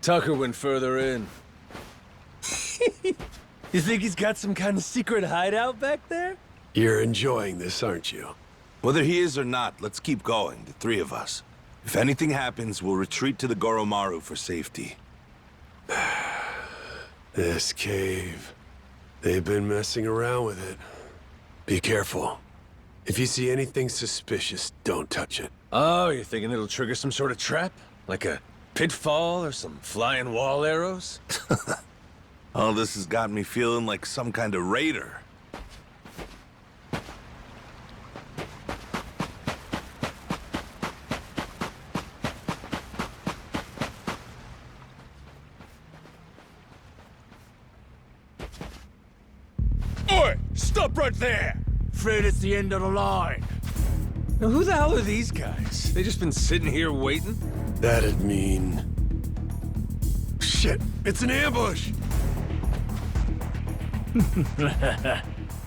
Tucker went further in. You think he's got some kind of secret hideout back there? You're enjoying this, aren't you? Whether he is or not, let's keep going, the three of us. If anything happens, we'll retreat to the Goromaru for safety. This cave. They've been messing around with it. Be careful. If you see anything suspicious, don't touch it. Oh, you're thinking it'll trigger some sort of trap? Like a pitfall or some flying wall arrows? Oh, this has got me feeling like some kind of raider. Oi! Stop right there! Afraid it's the end of the line. Now, who the hell are these guys? They just been sitting here waiting? That'd mean... Shit! It's an ambush!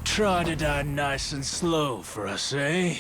Try to die nice and slow for us, eh?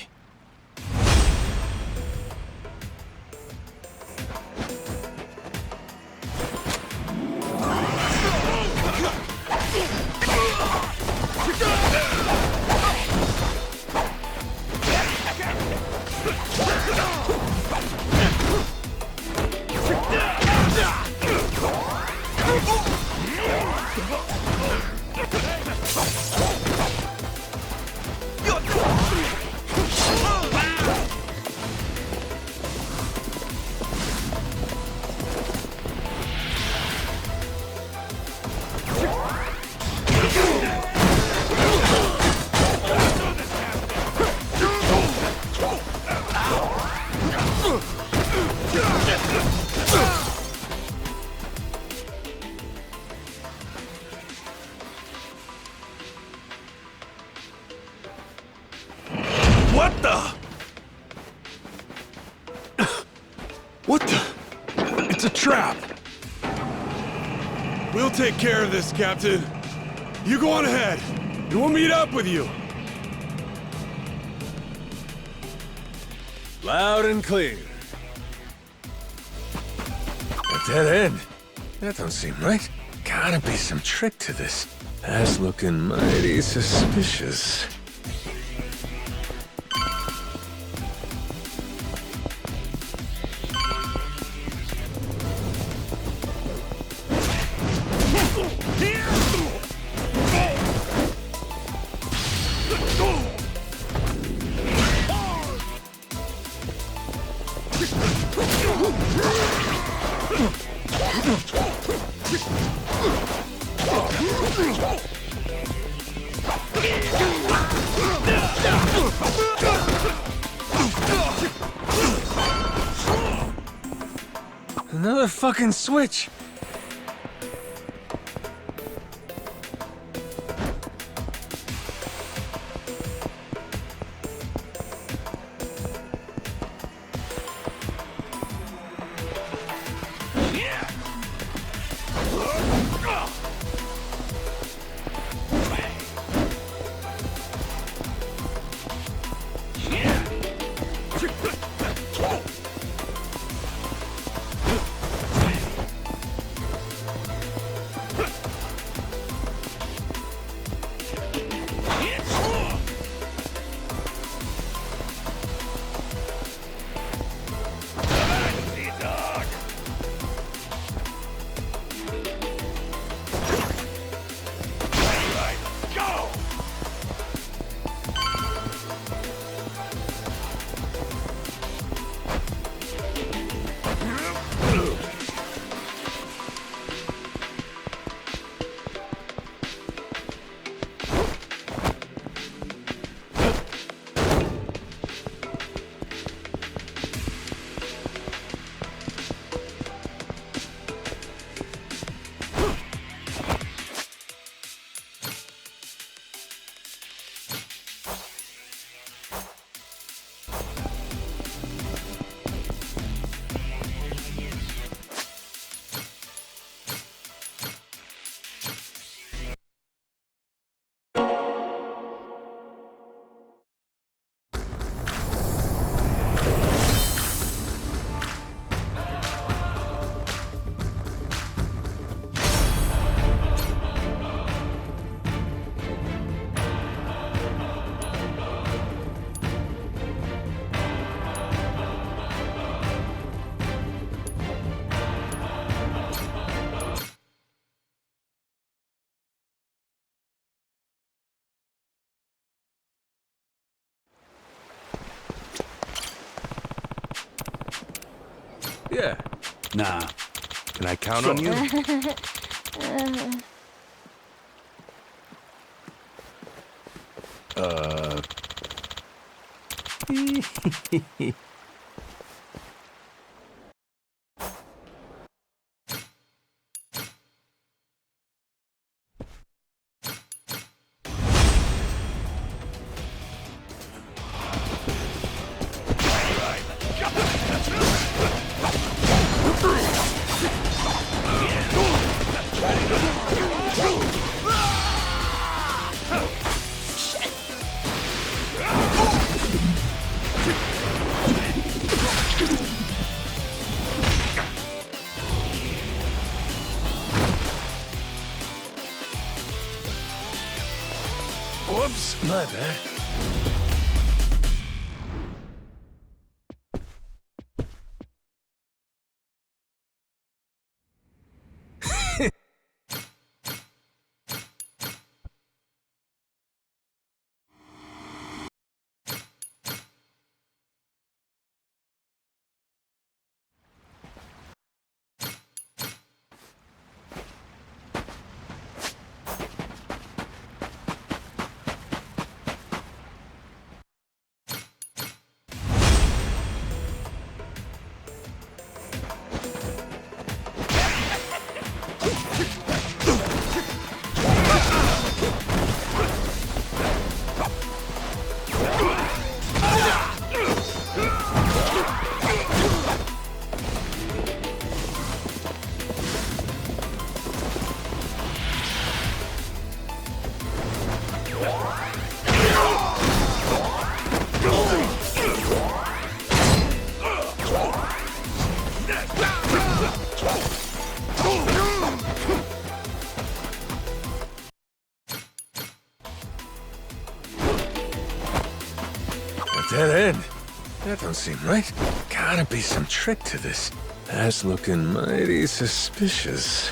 What the? What the? It's a trap! We'll take care of this, Captain. You go on ahead, and we'll meet up with you. Loud and clear. A dead end? That don't seem right. Gotta be some trick to this. That's looking mighty suspicious. Another fucking switch. Yeah. Nah. Can I count on you? Whoops, my bad. Dead end? That don't seem right. Gotta be some trick to this. That's looking mighty suspicious.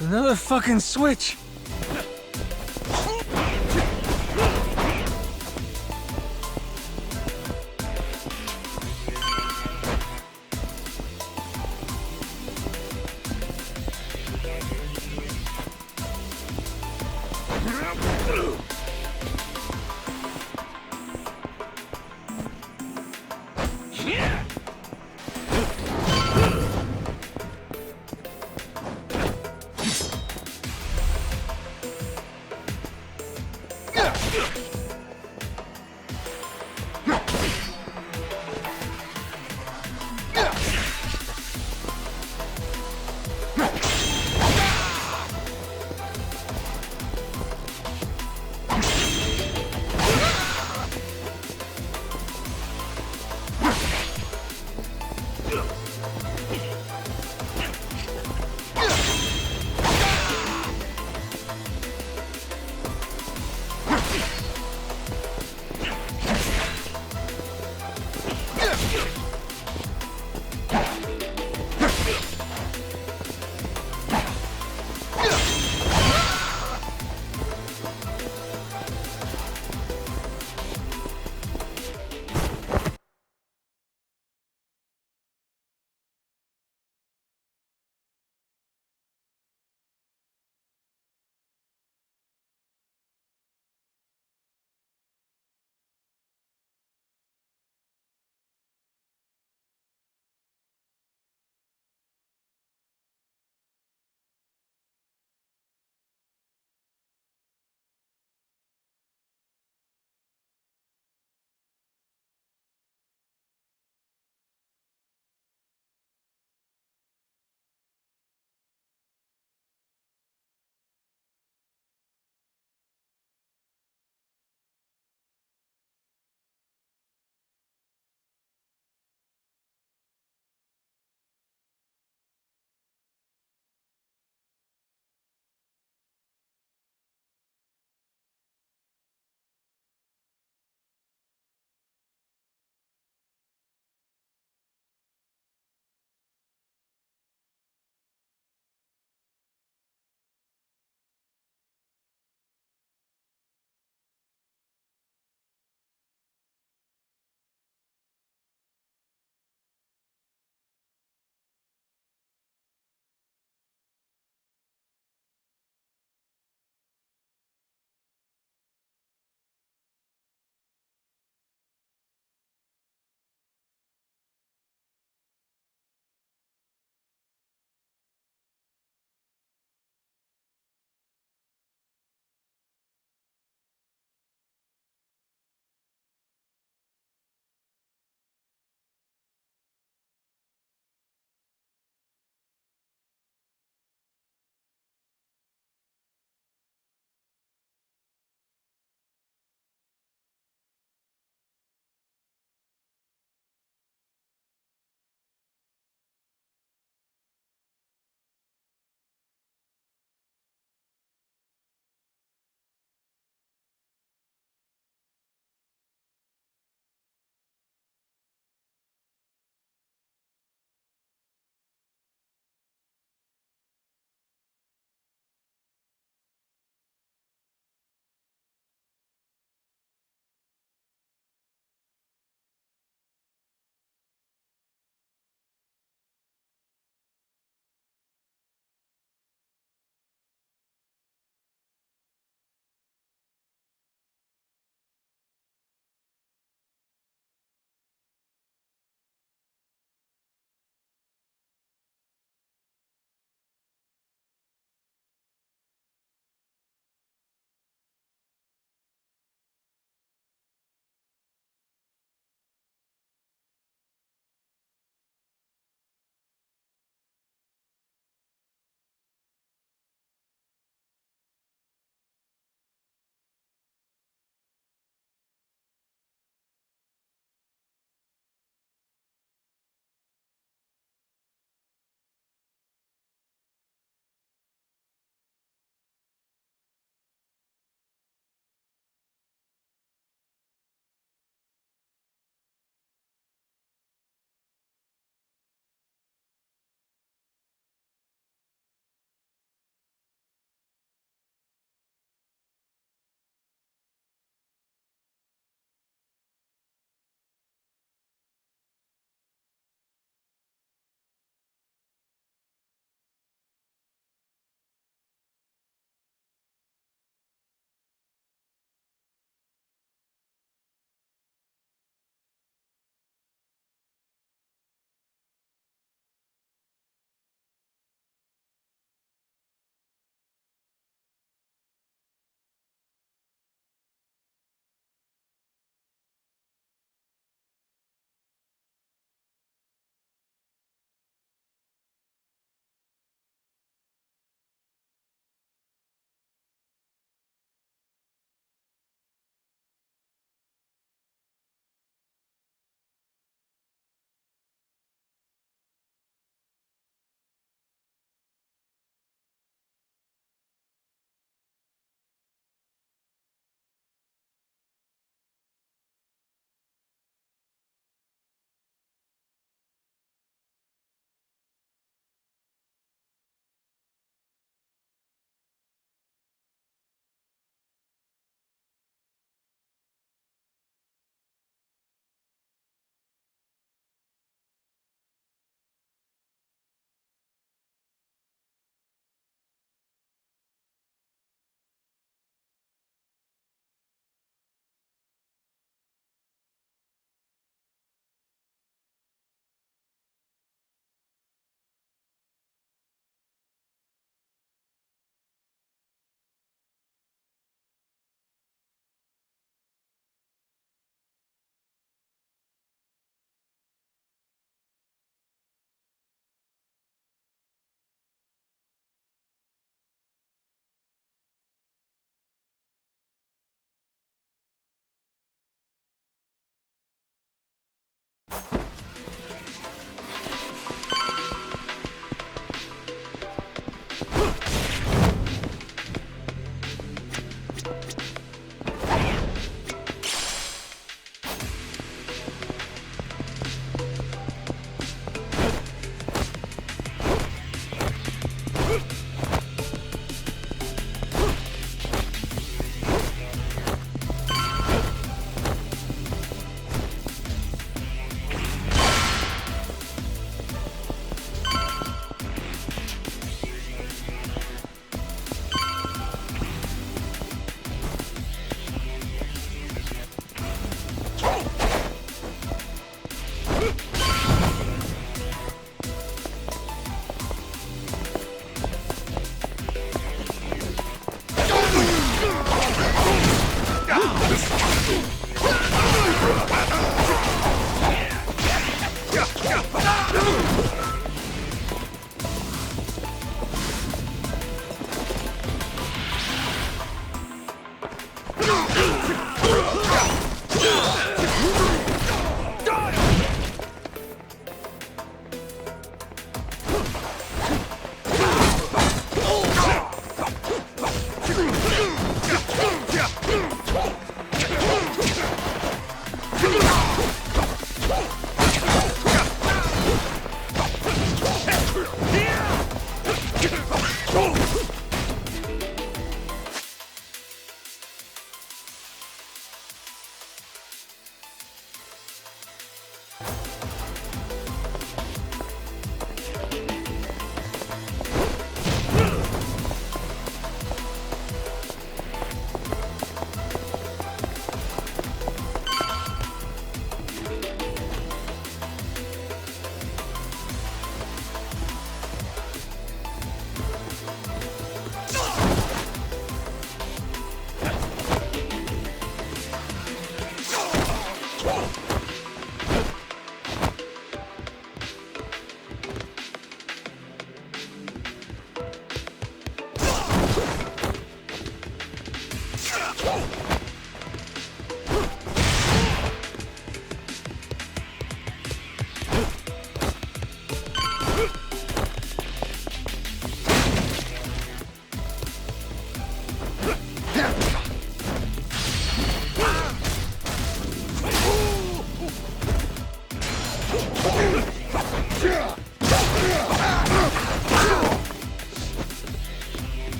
Another fucking switch!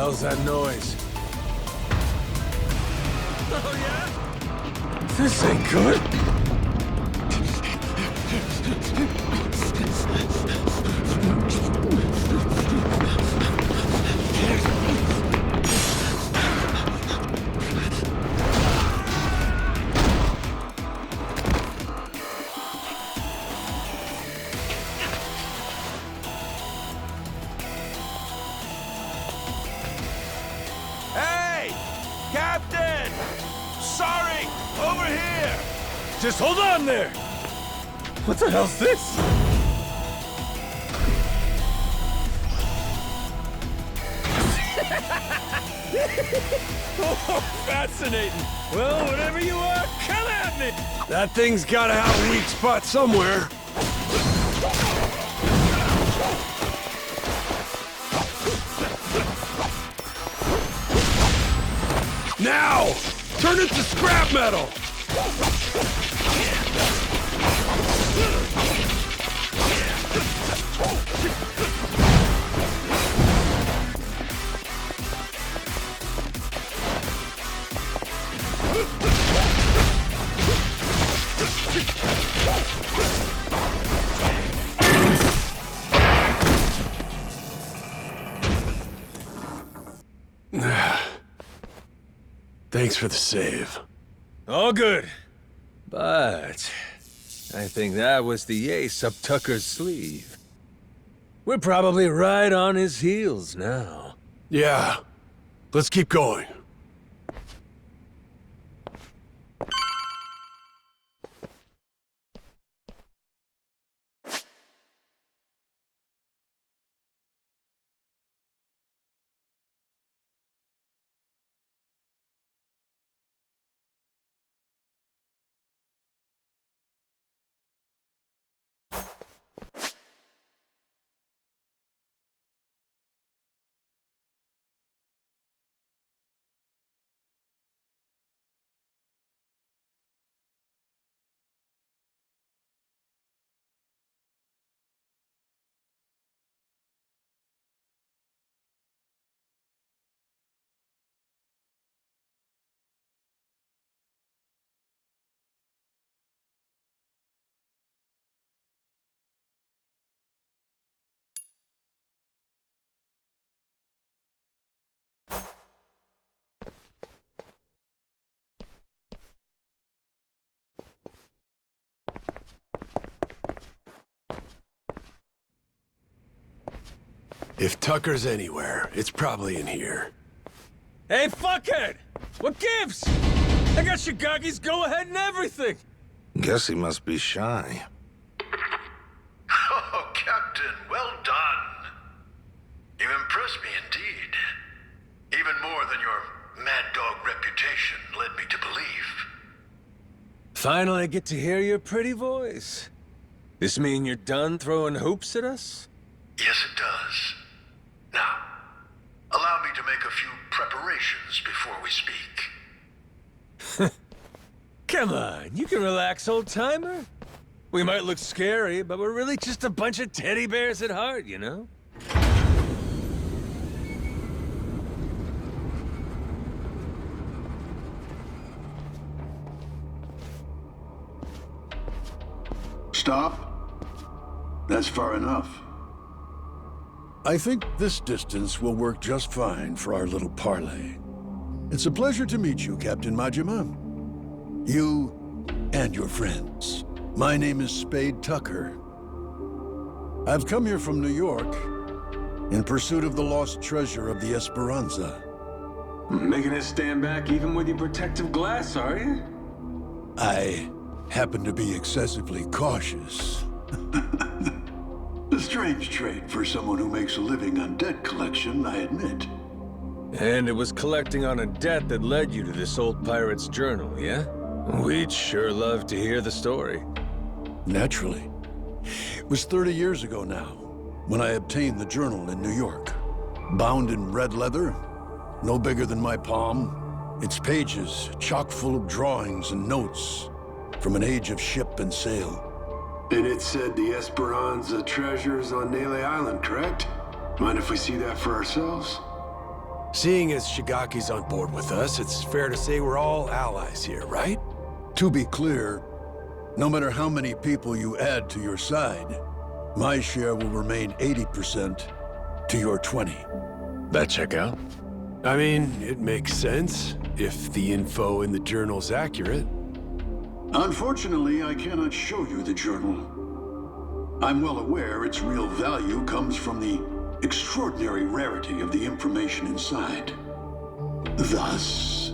hell's that noise? Oh, yeah? This ain't good. Hey! Captain! Sorry! Over here! Just hold on there! What the hell's this? Oh, fascinating! Well, whatever you are, come at me! That thing's gotta have a weak spot somewhere. Now! Turn it to scrap metal! Thanks for the save. All good. But I think that was the ace up Tucker's sleeve. We're probably right on his heels now. Yeah. Let's keep going. If Tucker's anywhere, it's probably in here. Hey, fuckhead! What gives? I got Shigagi's go-ahead and everything! Guess he must be shy. Oh, Captain, well done. You impress me indeed. Even more than your mad dog reputation led me to believe. Finally get to hear your pretty voice. This mean you're done throwing hoops at us? Yes, it does. Now, allow me to make a few preparations before we speak. Come on, you can relax, old-timer. We might look scary, but we're really just a bunch of teddy bears at heart, you know? Stop. That's far enough. I think this distance will work just fine for our little parley. It's a pleasure to meet you, Captain Majima. You and your friends. My name is Spade Tucker. I've come here from New York in pursuit of the lost treasure of the Esperanza. Making us stand back even with your protective glass, are you? I happen to be excessively cautious. A strange trait for someone who makes a living on debt collection, I admit. And it was collecting on a debt that led you to this old pirate's journal, yeah? We'd sure love to hear the story. Naturally. It was 30 years ago now, when I obtained the journal in New York. Bound in red leather, no bigger than my palm, its pages chock full of drawings and notes from an age of ship and sail. And it said the Esperanza treasure's on Nele Island, correct? Mind if we see that for ourselves? Seeing as Shigaki's on board with us, it's fair to say we're all allies here, right? To be clear, no matter how many people you add to your side, my share will remain 80% to your 20. That check out? I mean, it makes sense, if the info in the journal's accurate. Unfortunately, I cannot show you the journal. I'm well aware its real value comes from the extraordinary rarity of the information inside. Thus,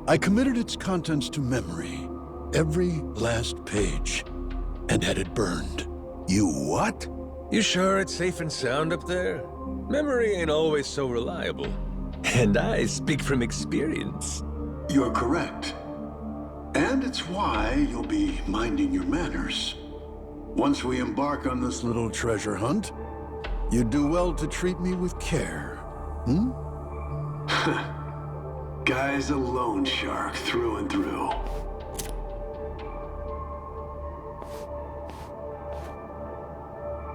I committed its contents to memory, every last page, and had it burned. You what? You sure it's safe and sound up there? Memory ain't always so reliable. And I speak from experience. You're correct. And it's why you'll be minding your manners. Once we embark on this little treasure hunt, you'd do well to treat me with care. Hmm? Guy's a loan shark through and through.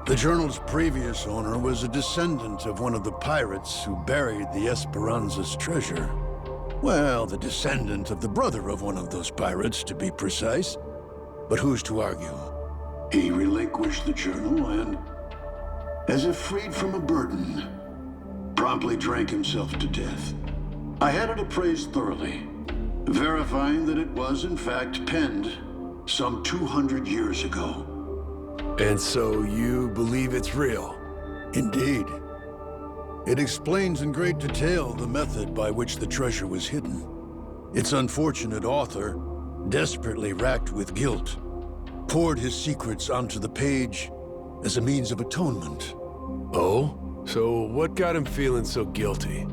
The journal's previous owner was a descendant of one of the pirates who buried the Esperanza's treasure. Well, the descendant of the brother of one of those pirates, to be precise. But who's to argue? He relinquished the journal and, as if freed from a burden, promptly drank himself to death. I had it appraised thoroughly, verifying that it was in fact penned some 200 years ago. And so you believe it's real? Indeed. It explains in great detail the method by which the treasure was hidden. Its unfortunate author, desperately racked with guilt, poured his secrets onto the page as a means of atonement. Oh? So what got him feeling so guilty?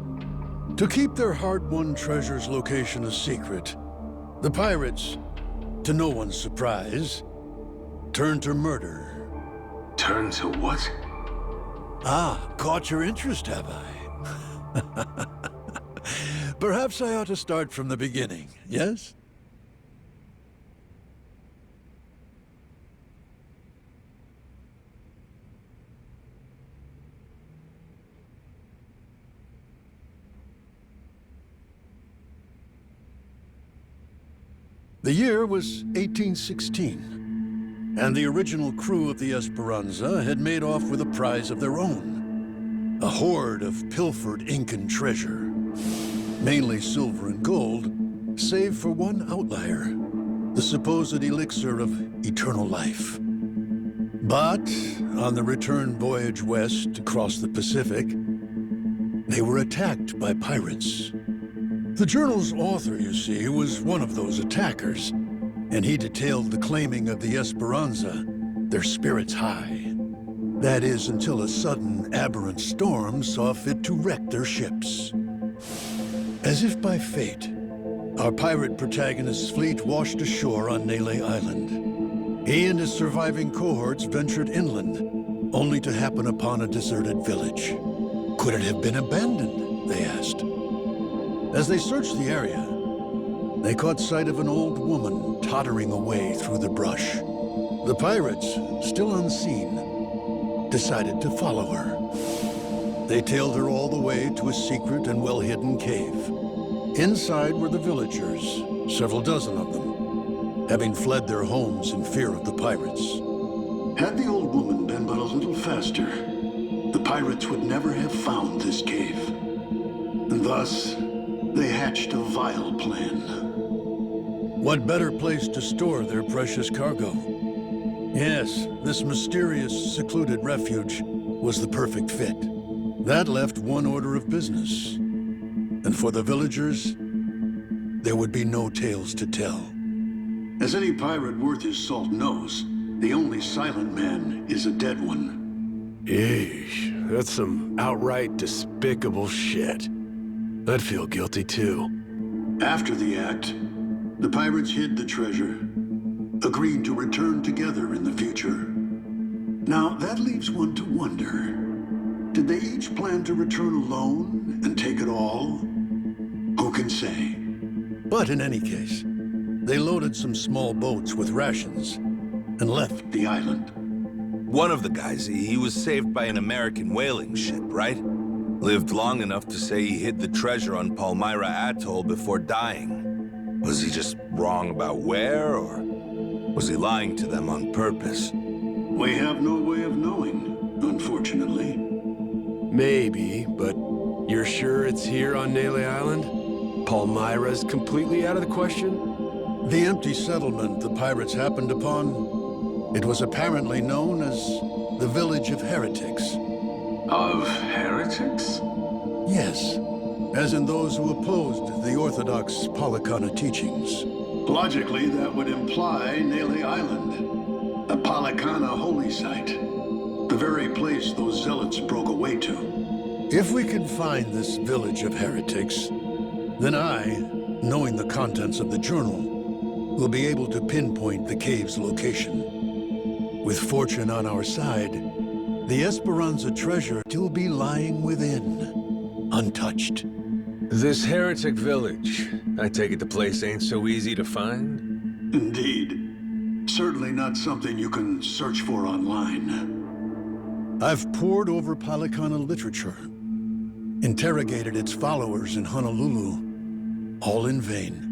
To keep their hard-won treasure's location a secret, the pirates, to no one's surprise, turned to murder. Turn to what? Ah, caught your interest, have I? Perhaps I ought to start from the beginning, yes? The year was 1816, and the original crew of the Esperanza had made off with a prize of their own. A hoard of pilfered Incan treasure, mainly silver and gold, save for one outlier, the supposed elixir of eternal life. But on the return voyage west across the Pacific, they were attacked by pirates. The journal's author, you see, was one of those attackers, and he detailed the claiming of the Esperanza, their spirits high. That is, until a sudden, aberrant storm saw fit to wreck their ships. As if by fate, our pirate protagonist's fleet washed ashore on Nele Island. He and his surviving cohorts ventured inland, only to happen upon a deserted village. Could it have been abandoned, they asked. As they searched the area, they caught sight of an old woman tottering away through the brush. The pirates, still unseen, decided to follow her. They tailed her all the way to a secret and well-hidden cave. Inside were the villagers, several dozen of them, having fled their homes in fear of the pirates. Had the old woman been but a little faster, the pirates would never have found this cave. And thus, they hatched a vile plan. What better place to store their precious cargo? Yes, this mysterious, secluded refuge was the perfect fit. That left one order of business. And for the villagers, there would be no tales to tell. As any pirate worth his salt knows, the only silent man is a dead one. Eesh, that's some outright despicable shit. I'd feel guilty too. After the act, the pirates hid the treasure, agreed to return together in the future. Now, that leaves one to wonder. Did they each plan to return alone and take it all? Who can say? But in any case, they loaded some small boats with rations and left the island. One of the guys, he was saved by an American whaling ship, right? Lived long enough to say he hid the treasure on Palmyra Atoll before dying. Was he just wrong about where, or was he lying to them on purpose? We have no way of knowing, unfortunately. Maybe, but you're sure it's here on Nele Island? Palmyra's completely out of the question? The empty settlement the pirates happened upon, it was apparently known as the Village of Heretics. Of heretics? Yes, as in those who opposed the orthodox Polycana teachings. Logically, that would imply Nele Island, a Polycana holy site, the very place those zealots broke away to. If we could find this Village of Heretics, then I, knowing the contents of the journal, will be able to pinpoint the cave's location. With fortune on our side, the Esperanza treasure still be lying within, untouched. This heretic village, I take it the place ain't so easy to find? Indeed. Certainly not something you can search for online. I've pored over Polycana literature, interrogated its followers in Honolulu, all in vain.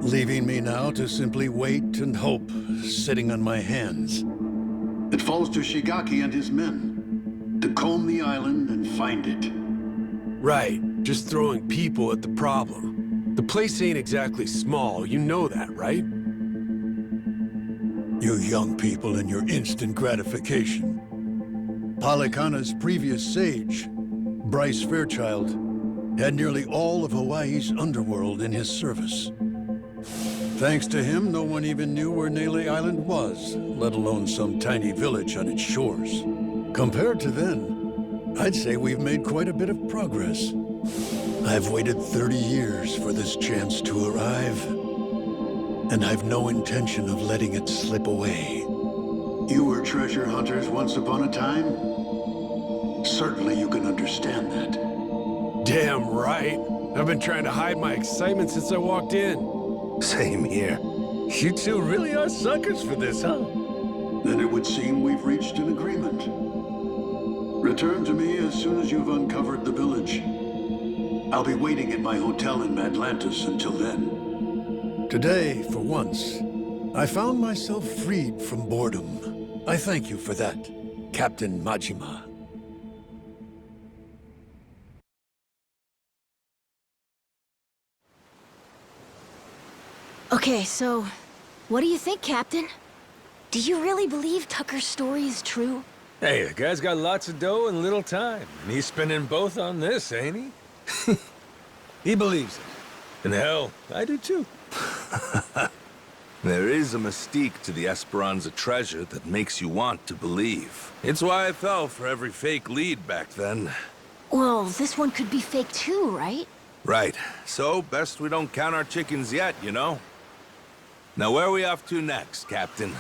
Leaving me now to simply wait and hope, sitting on my hands. It falls to Shigaki and his men to comb the island and find it. Right, just throwing people at the problem. The place ain't exactly small, you know that, right? You young people and your instant gratification. Polycana's previous sage, Bryce Fairchild, had nearly all of Hawaii's underworld in his service. Thanks to him, no one even knew where Nele Island was, let alone some tiny village on its shores. Compared to then, I'd say we've made quite a bit of progress. I've waited 30 years for this chance to arrive, and I've no intention of letting it slip away. You were treasure hunters once upon a time? Certainly you can understand that. Damn right. I've been trying to hide my excitement since I walked in. Same here. You two really are suckers for this, huh? Then it would seem we've reached an agreement. Return to me as soon as you've uncovered the village. I'll be waiting at my hotel in Atlantis until then. Today, for once, I found myself freed from boredom. I thank you for that, Captain Majima. Okay, so, what do you think, Captain? Do you really believe Tucker's story is true? Hey, the guy's got lots of dough and little time. And he's spending both on this, ain't he? He believes it. And hell, I do too. There is a mystique to the Esperanza treasure that makes you want to believe. It's why I fell for every fake lead back then. Well, this one could be fake too, right? Right. So, best we don't count our chickens yet, you know? Now, where are we off to next, Captain?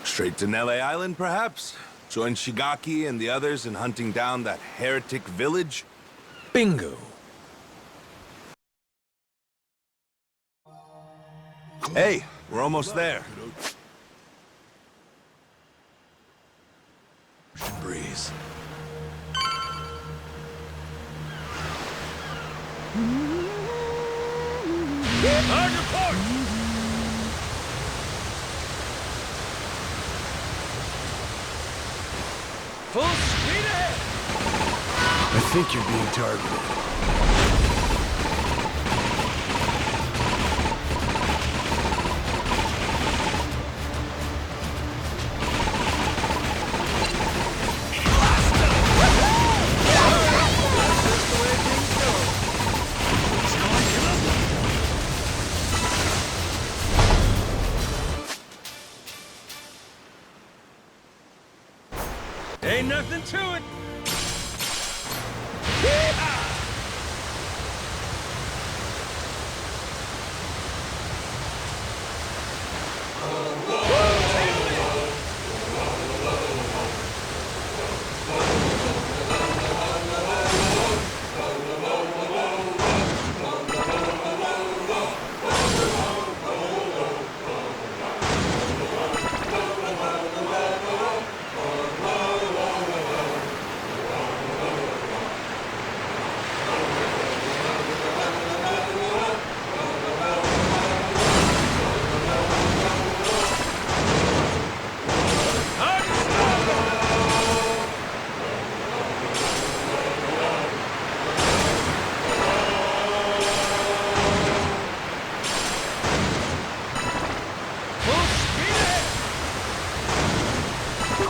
Straight to Nele Island, perhaps? Join Shigaki and the others in hunting down that heretic village? Bingo. Hey, we're almost there. Breeze. On your point! Full speed ahead! I think you're being targeted. Ain't nothing to it.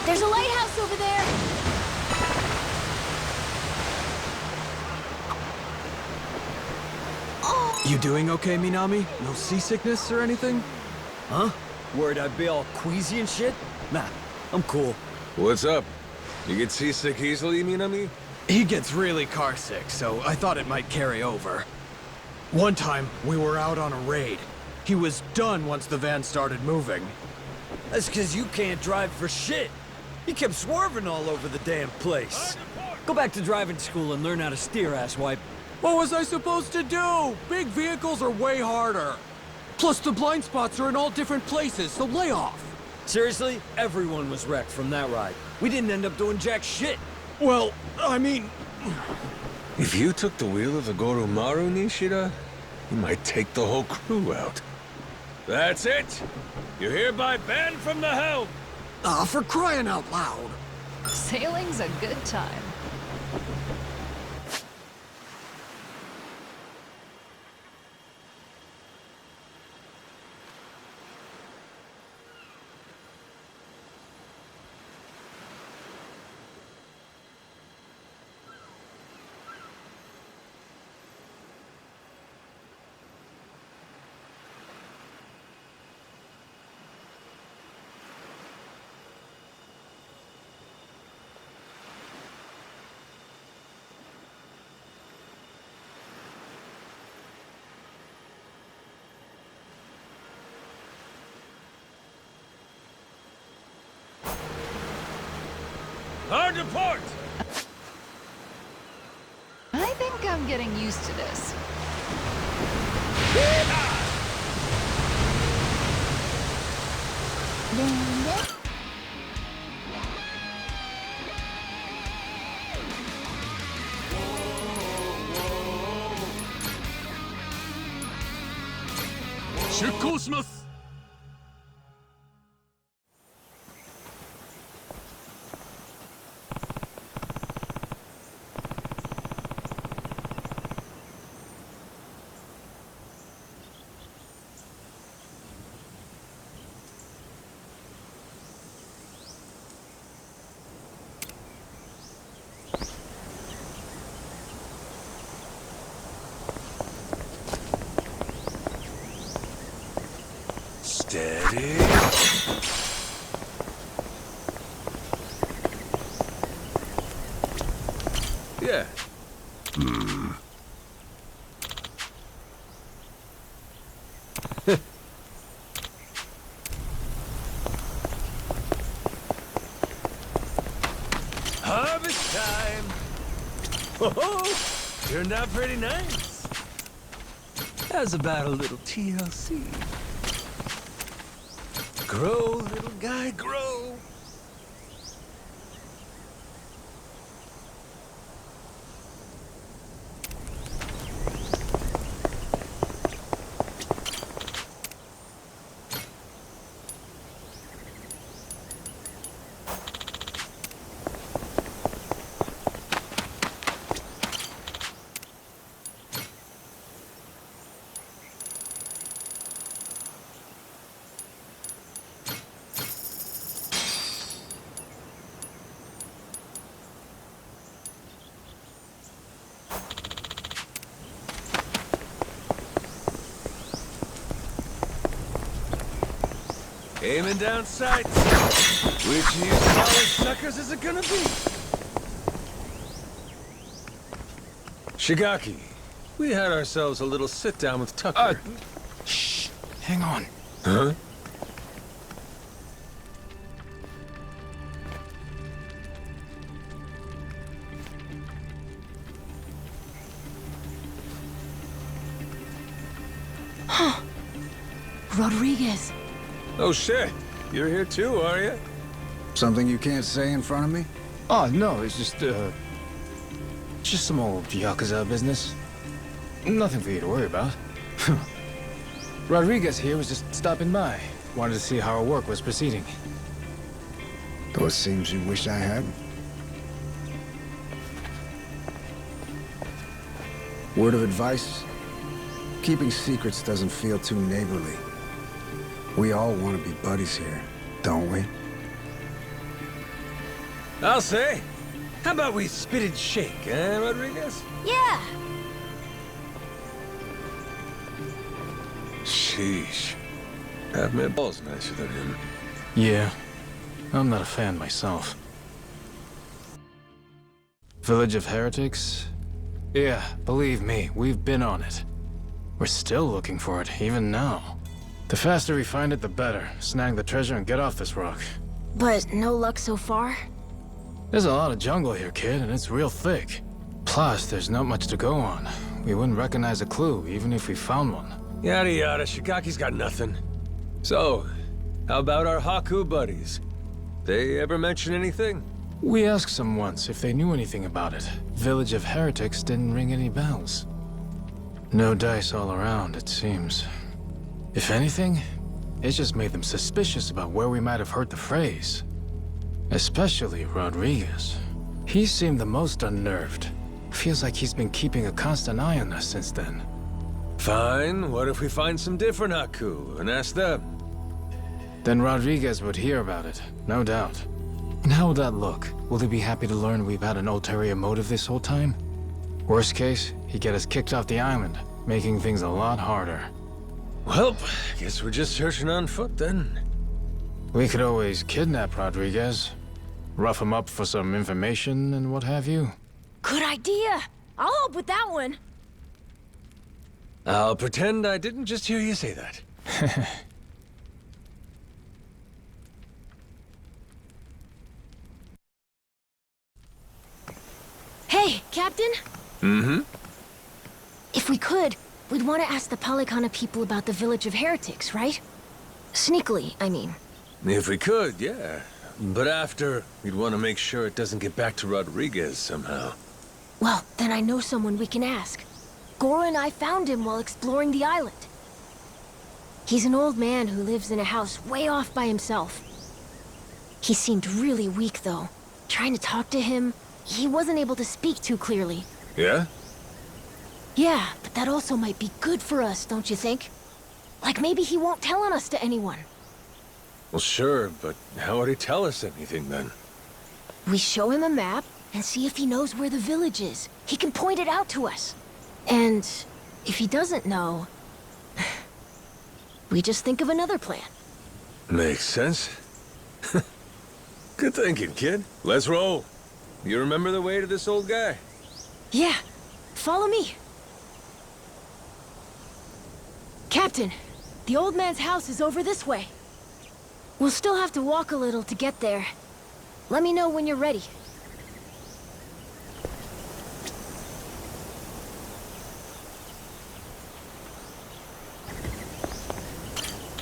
There's a lighthouse over there! Oh! You doing okay, Minami? No seasickness or anything? Huh? Worried I'd be all queasy and shit? Nah, I'm cool. What's up? You get seasick easily, Minami? He gets really carsick, so I thought it might carry over. One time, we were out on a raid. He was done once the van started moving. That's 'cause you can't drive for shit. You kept swerving all over the damn place. Go back to driving school and learn how to steer, asswipe. What was I supposed to do? Big vehicles are way harder. Plus, the blind spots are in all different places, so lay off. Seriously? Everyone was wrecked from that ride. We didn't end up doing jack shit. Well, I mean... If you took the wheel of the Goromaru, Nishida, you might take the whole crew out. That's it! You're hereby banned from the helm! For crying out loud. Sailing's a good time. Hard to port! I think I'm getting used to this. Steady. Yeah. Harvest time! Oh, turned out pretty nice. How's about a little TLC? Grow, little guy, grow. Aiming down sights. Which of you smaller suckers is it gonna be? Shigaki, we had ourselves a little sit-down with Tucker. Shh. Hang on. Huh? Rodriguez. Oh shit, you're here too, are you? Something you can't say in front of me? Oh, no, it's just some old Yakuza business. Nothing for you to worry about. Rodriguez here was just stopping by. Wanted to see how our work was proceeding. Though it seems you wish I hadn't. Word of advice? Keeping secrets doesn't feel too neighborly. We all want to be buddies here, don't we? I'll say. How about we spit and shake, eh, Rodriguez? Yeah. Sheesh. Have my balls nicer than him. Yeah, I'm not a fan myself. Village of Heretics? Yeah, believe me, we've been on it. We're still looking for it, even now. The faster we find it, the better. Snag the treasure and get off this rock. But no luck so far? There's a lot of jungle here, kid, and it's real thick. Plus, there's not much to go on. We wouldn't recognize a clue, even if we found one. Yada yada, Shigaki's got nothing. So, how about our Haku buddies? They ever mention anything? We asked them once if they knew anything about it. Village of Heretics didn't ring any bells. No dice all around, it seems. If anything, it just made them suspicious about where we might have heard the phrase. Especially Rodriguez. He seemed the most unnerved. Feels like he's been keeping a constant eye on us since then. Fine, what if we find some different Haku and ask them? Then Rodriguez would hear about it, no doubt. And how would that look? Will he be happy to learn we've had an ulterior motive this whole time? Worst case, he'd get us kicked off the island, making things a lot harder. Well, guess we're just searching on foot then. We could always kidnap Rodriguez, rough him up for some information and what have you. Good idea. I'll help with that one. I'll pretend I didn't just hear you say that. Hey, Captain? Mm-hmm? If we could, we'd want to ask the Palikana people about the Village of Heretics, right? Sneakily, I mean. If we could, yeah. But after, we'd want to make sure it doesn't get back to Rodriguez somehow. Well, then I know someone we can ask. Gora and I found him while exploring the island. He's an old man who lives in a house way off by himself. He seemed really weak, though. Trying to talk to him, he wasn't able to speak too clearly. Yeah? Yeah, but that also might be good for us, don't you think? Like maybe he won't tell on us to anyone. Well, sure, but how would he tell us anything then? We show him a map and see if he knows where the village is. He can point it out to us. And if he doesn't know, we just think of another plan. Makes sense. Good thinking, kid. Let's roll. You remember the way to this old guy? Yeah, follow me. Captain, the old man's house is over this way. We'll still have to walk a little to get there. Let me know when you're ready.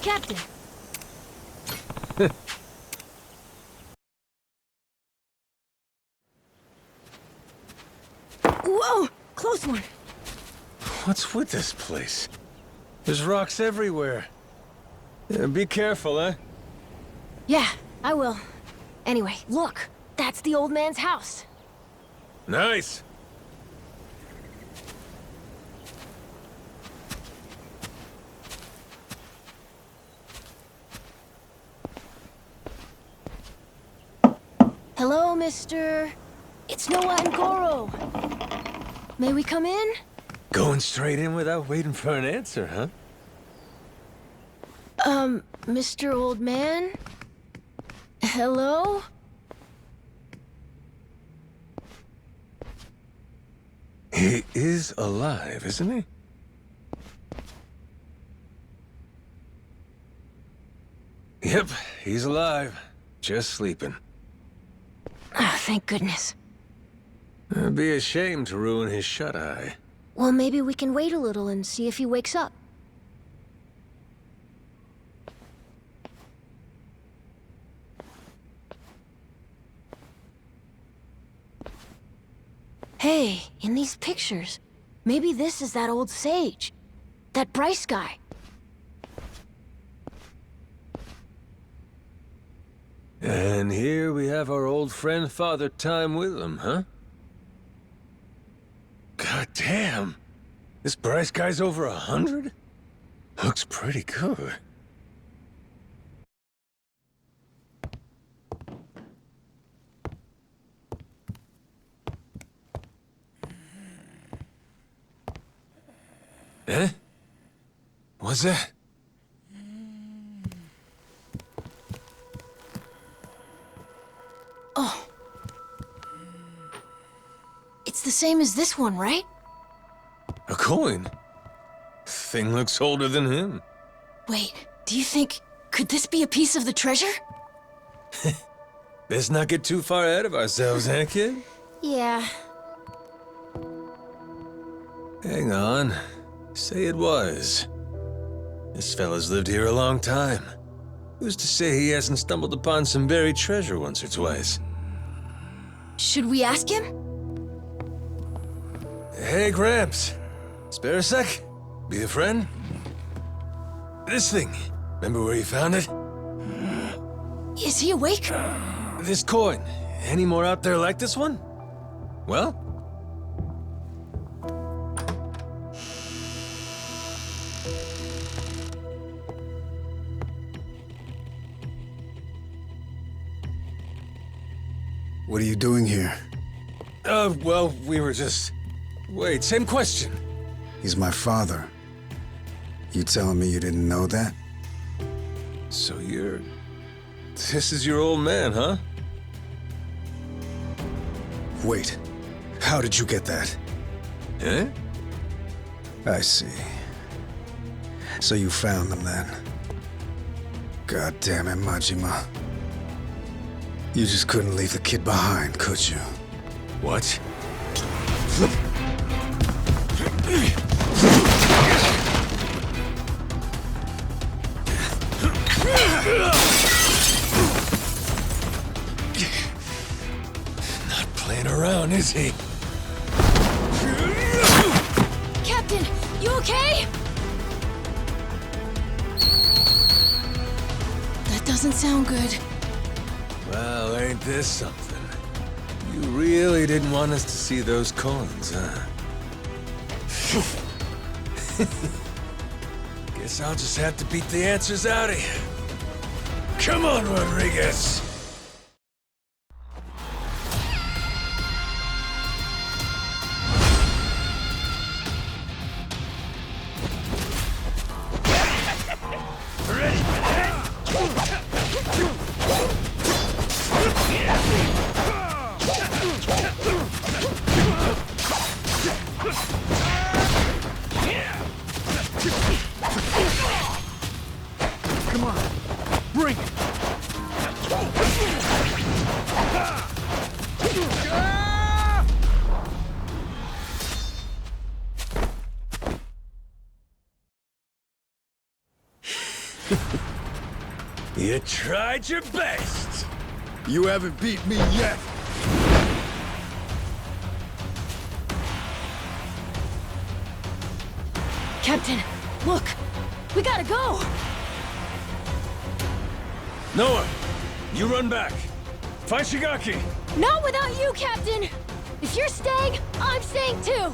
Captain. Whoa! Close one! What's with this place? There's rocks everywhere. Be careful, eh? Yeah, I will. Anyway, look. That's the old man's house. Nice! Hello, mister. It's Noah and Goro. May we come in? Going straight in without waiting for an answer, huh? Mr. Old Man? Hello? He is alive, isn't he? Yep, he's alive. Just sleeping. Ah, thank goodness. It'd be a shame to ruin his shut-eye. Well, maybe we can wait a little and see if he wakes up. Hey, in these pictures, maybe this is that old sage. That Bryce guy. And here we have our old friend Father Time with him, huh? God damn! This Bryce guy's over 100? Looks pretty good. Eh? What's that? Oh. It's the same as this one, right? A coin? Thing looks older than him. Wait, do you think... could this be a piece of the treasure? Let's not get too far ahead of ourselves, eh, kid? Yeah. Hang on. Say it was. This fella's lived here a long time. Who's to say he hasn't stumbled upon some buried treasure once or twice? Should we ask him? Hey, Gramps. Spare a sec? Be a friend? This thing. Remember where you found it? Is he awake? This coin. Any more out there like this one? Well? What are you doing here? Well, we were just... Wait, same question. He's my father. You telling me you didn't know that? So you're... This is your old man, huh? Wait. How did you get that? Eh? I see. So you found them then? God damn it, Majima. You just couldn't leave the kid behind, could you? What? Not playing around, is he? Captain, you okay? That doesn't sound good. Well, ain't this something? You really didn't want us to see those coins, huh? Guess I'll just have to beat the answers out of you. Come on, Rodriguez! Come on, bring it! You tried your best! You haven't beat me yet! Captain, look! We gotta go! Noah, you run back. Find Shigaki. Not without you, Captain! If you're staying, I'm staying too!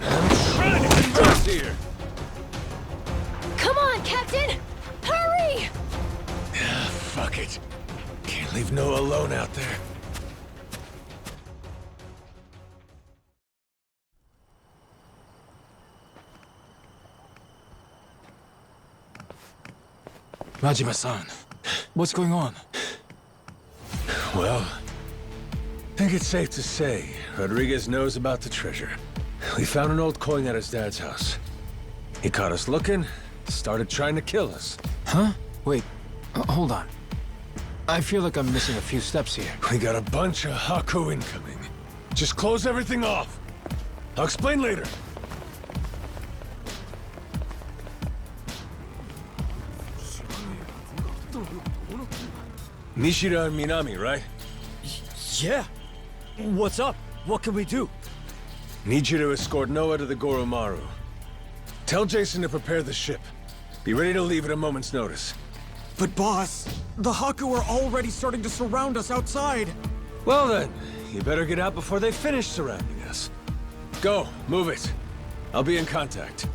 I'm trying to converse here. Come on, Captain! Hurry! Fuck it. Can't leave Noah alone out there. Majima-san, what's going on? Well, I think it's safe to say Rodriguez knows about the treasure. We found an old coin at his dad's house. He caught us looking, started trying to kill us. Huh? Wait, hold on. I feel like I'm missing a few steps here. We got a bunch of Haku incoming. Just close everything off. I'll explain later. Nishida and Minami, right? Yeah. What's up? What can we do? Need you to escort Noah to the Goromaru. Tell Jason to prepare the ship. Be ready to leave at a moment's notice. But boss, the Haku are already starting to surround us outside. Well then, you better get out before they finish surrounding us. Go, move it. I'll be in contact.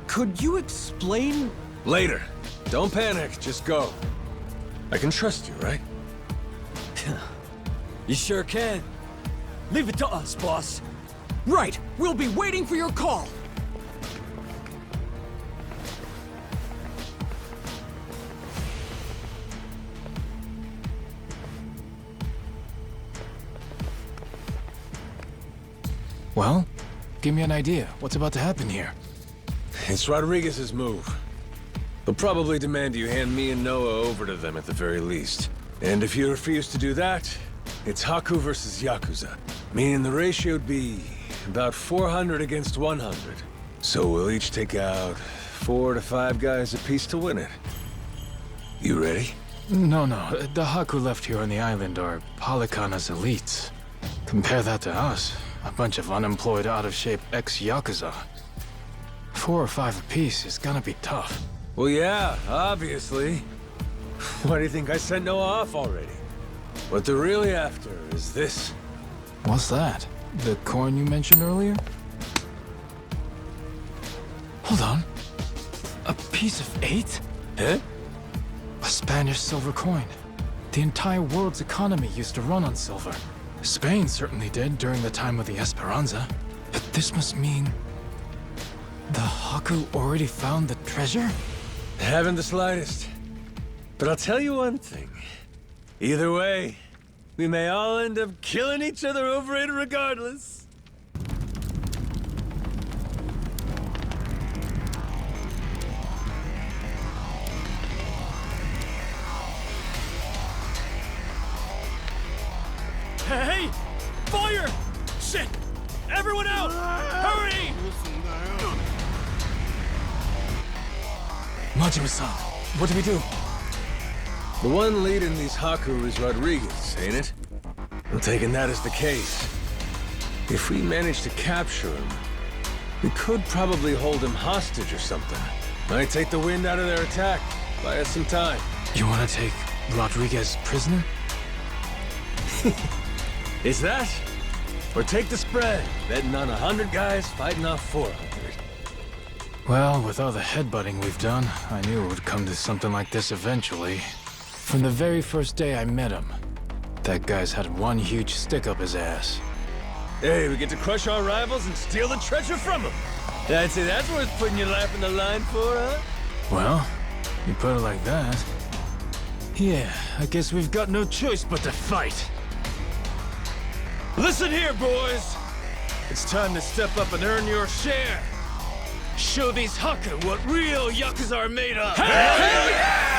Could you explain? Later. Don't panic, just go. I can trust you, right? You sure can. Leave it to us, boss. Right! We'll be waiting for your call! Well, give me an idea. What's about to happen here? It's Rodriguez's move. He'll probably demand you hand me and Noah over to them at the very least. And if you refuse to do that, it's Haku versus Yakuza. Meaning the ratio'd be about 400 against 100. So we'll each take out 4 to 5 guys apiece to win it. You ready? No. The Haku left here on the island are Polycana's elites. Compare that to us. A bunch of unemployed, out-of-shape ex-Yakuza. 4 or 5 apiece is gonna be tough. Well, yeah, obviously. Why do you think I sent Noah off already? What they're really after is this. What's that? The coin you mentioned earlier? Hold on. A piece of 8? Huh? A Spanish silver coin. The entire world's economy used to run on silver. Spain certainly did during the time of the Esperanza. But this must mean... the Haku already found the treasure? Haven't the slightest. But I'll tell you one thing. Either way, we may all end up killing each other over it regardless. Hey! Fire! Shit! Everyone out! Hurry! Majima-san, what do we do? The one leading these Haku is Rodriguez, ain't it? I'm taking that as the case. If we manage to capture him, we could probably hold him hostage or something. Might take the wind out of their attack. Buy us some time. You want to take Rodriguez prisoner? Is that? Or take the spread, betting on 100 guys fighting off 400. Well, with all the headbutting we've done, I knew it would come to something like this eventually. From the very first day I met him, that guy's had one huge stick up his ass. Hey, we get to crush our rivals and steal the treasure from them. I'd say that's worth putting your life in the line for, huh? Well, you put it like that. Yeah, I guess we've got no choice but to fight. Listen here, boys. It's time to step up and earn your share. Show these Haku what real Yakuza are made of. Hell yeah!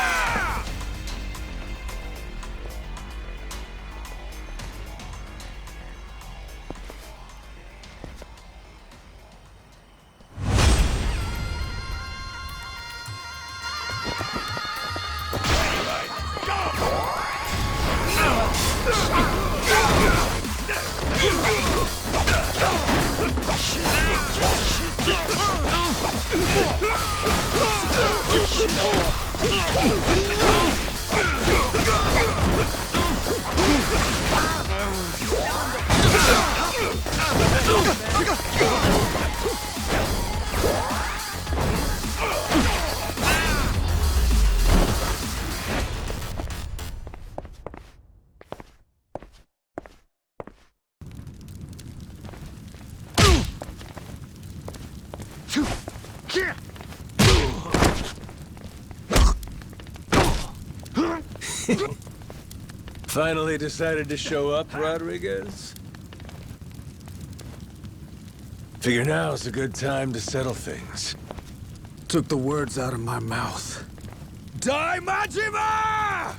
Finally decided to show up, Rodriguez? Figure now's a good time to settle things. Took the words out of my mouth. Die, Majima!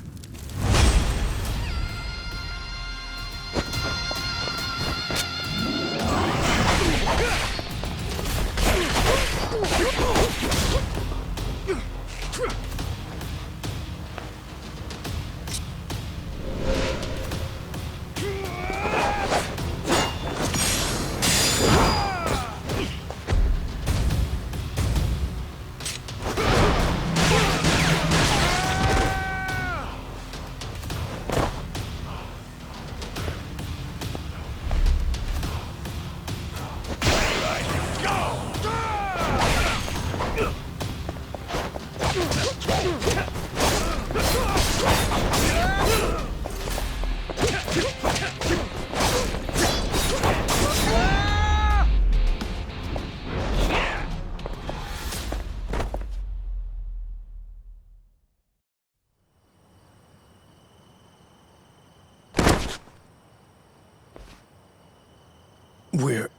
We're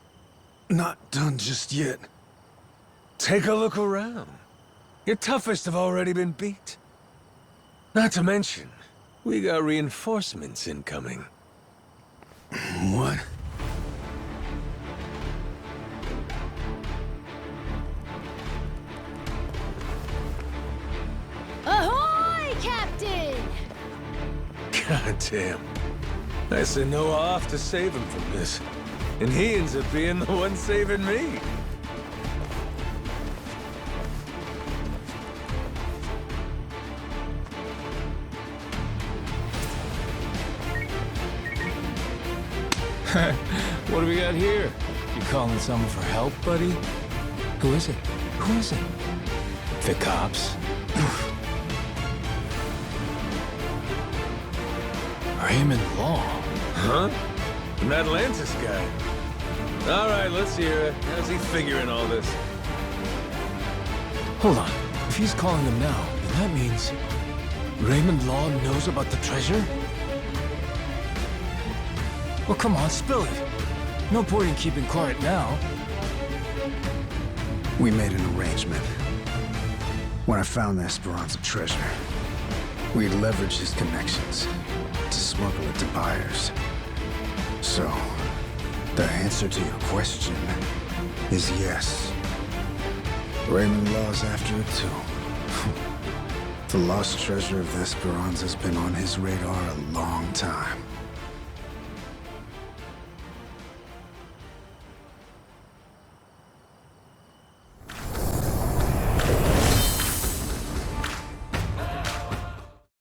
not done just yet. Take a look around. Your toughest have already been beat. Not to mention, we got reinforcements incoming. What? Ahoy, Captain! God damn. I sent Noah off to save him from this. And he ends up being the one saving me. What do we got here? You calling someone for help, buddy? Who is it? Who is it? The cops? Raymond Law? Huh? An Atlantis guy. All right, let's hear it. How's he figuring all this? Hold on. If he's calling them now, then that means Raymond Law knows about the treasure? Well, come on, spill it. No point in keeping quiet now. We made an arrangement. When I found the Esperanza treasure, we'd leverage his connections to smuggle it to buyers. So, the answer to your question is yes. Raymond Law's after it too. The lost treasure of the Esperanza's been on his radar a long time.